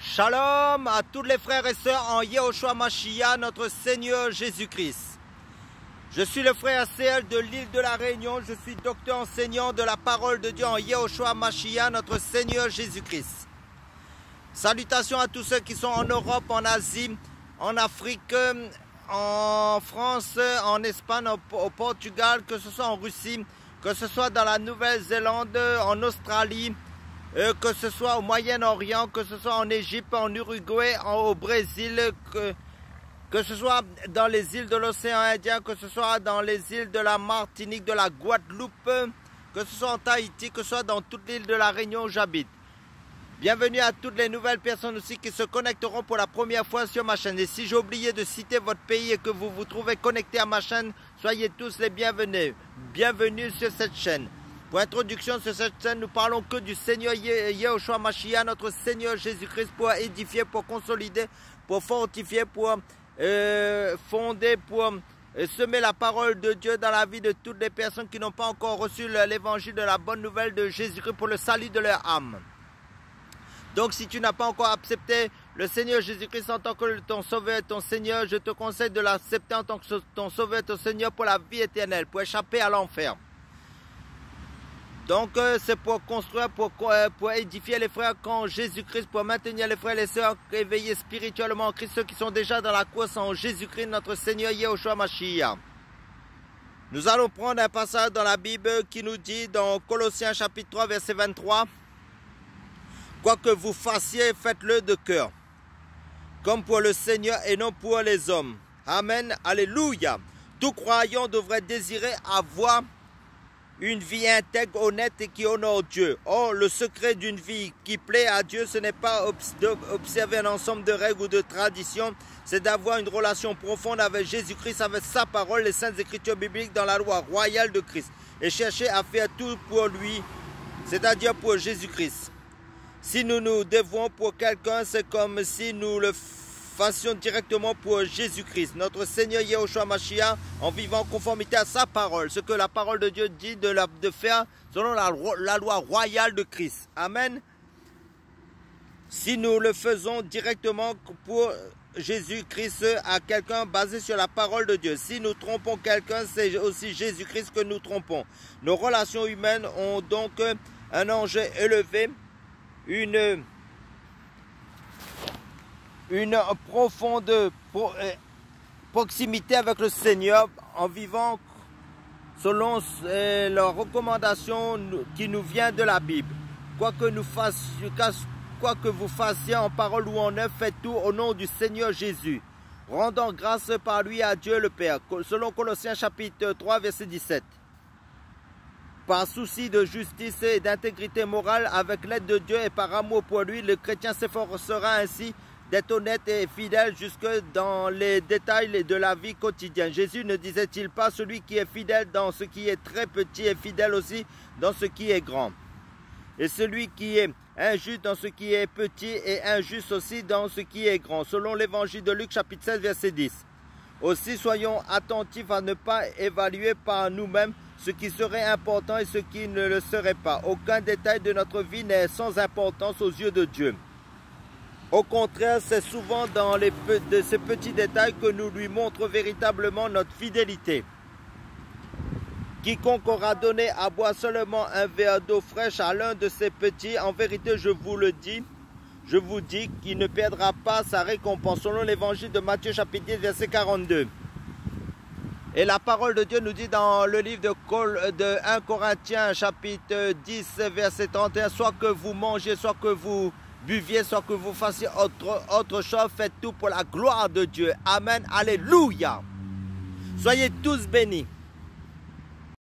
Shalom à tous les frères et sœurs en Yehoshua Mashiach, notre Seigneur Jésus-Christ. Je suis le frère CL de l'île de la Réunion. Je suis docteur enseignant de la parole de Dieu en Yehoshua Mashiach, notre Seigneur Jésus-Christ. Salutations à tous ceux qui sont en Europe, en Asie, en Afrique, en France, en Espagne, au Portugal, que ce soit en Russie, que ce soit dans la Nouvelle-Zélande, en Australie, que ce soit au Moyen-Orient, que ce soit en Égypte, en Uruguay, au Brésil, que ce soit dans les îles de l'océan Indien, que ce soit dans les îles de la Martinique, de la Guadeloupe, que ce soit en Tahiti, que ce soit dans toute l'île de la Réunion où j'habite. Bienvenue à toutes les nouvelles personnes aussi qui se connecteront pour la première fois sur ma chaîne. Et si j'ai oublié de citer votre pays et que vous vous trouvez connecté à ma chaîne, soyez tous les bienvenus. Bienvenue sur cette chaîne. Pour introduction sur cette chaîne, nous parlons que du Seigneur Yehoshua Mashiach, notre Seigneur Jésus-Christ, pour édifier, pour consolider, pour fortifier, pour fonder, pour semer la parole de Dieu dans la vie de toutes les personnes qui n'ont pas encore reçu l'évangile de la bonne nouvelle de Jésus-Christ pour le salut de leur âme. Donc si tu n'as pas encore accepté le Seigneur Jésus-Christ en tant que ton sauveur et ton Seigneur, je te conseille de l'accepter en tant que ton sauveur et ton Seigneur pour la vie éternelle, pour échapper à l'enfer. Donc c'est pour construire, pour édifier les frères en Jésus-Christ, pour maintenir les frères et les sœurs éveillés spirituellement en Christ, ceux qui sont déjà dans la course en Jésus-Christ, notre Seigneur Yehoshua Mashiach. Nous allons prendre un passage dans la Bible qui nous dit dans Colossiens chapitre 3 verset 23, « Quoi que vous fassiez, faites-le de cœur, comme pour le Seigneur et non pour les hommes. » Amen, alléluia. Tout croyant devrait désirer avoir une vie intègre, honnête et qui honore Dieu. Or, le secret d'une vie qui plaît à Dieu, ce n'est pas d'observer un ensemble de règles ou de traditions, c'est d'avoir une relation profonde avec Jésus-Christ, avec sa parole, les saintes écritures bibliques dans la loi royale de Christ, et chercher à faire tout pour lui, c'est-à-dire pour Jésus-Christ. Si nous nous dévouons pour quelqu'un, c'est comme si nous le fassions directement pour Jésus-Christ, notre Seigneur Yehoshua Mashiach, en vivant en conformité à sa parole, ce que la parole de Dieu dit de faire selon la loi royale de Christ. Amen. Si nous le faisons directement pour Jésus-Christ à quelqu'un basé sur la parole de Dieu. Si nous trompons quelqu'un, c'est aussi Jésus-Christ que nous trompons. Nos relations humaines ont donc un enjeu élevé, une profonde proximité avec le Seigneur en vivant selon leurs recommandations qui nous viennent de la Bible. Quoi que vous fassiez en parole ou en œuvre, faites tout au nom du Seigneur Jésus, rendant grâce par lui à Dieu le Père, selon Colossiens chapitre 3 verset 17. Par souci de justice et d'intégrité morale, avec l'aide de Dieu et par amour pour lui, le chrétien s'efforcera ainsi d'être honnête et fidèle jusque dans les détails de la vie quotidienne. Jésus ne disait-il pas, celui qui est fidèle dans ce qui est très petit est fidèle aussi dans ce qui est grand. Et celui qui est injuste dans ce qui est petit est injuste aussi dans ce qui est grand, selon l'évangile de Luc chapitre 16 verset 10. Aussi soyons attentifs à ne pas évaluer par nous-mêmes ce qui serait important et ce qui ne le serait pas. Aucun détail de notre vie n'est sans importance aux yeux de Dieu. Au contraire, c'est souvent dans ces petits détails que nous lui montrons véritablement notre fidélité. Quiconque aura donné à boire seulement un verre d'eau fraîche à l'un de ces petits, en vérité je vous dis qu'il ne perdra pas sa récompense, selon l'évangile de Matthieu chapitre 10 verset 42. Et la parole de Dieu nous dit dans le livre de 1 Corinthiens chapitre 10 verset 31, soit que vous mangez, soit que vous buviez, soit que vous fassiez autre chose, faites tout pour la gloire de Dieu. Amen, alléluia. Soyez tous bénis.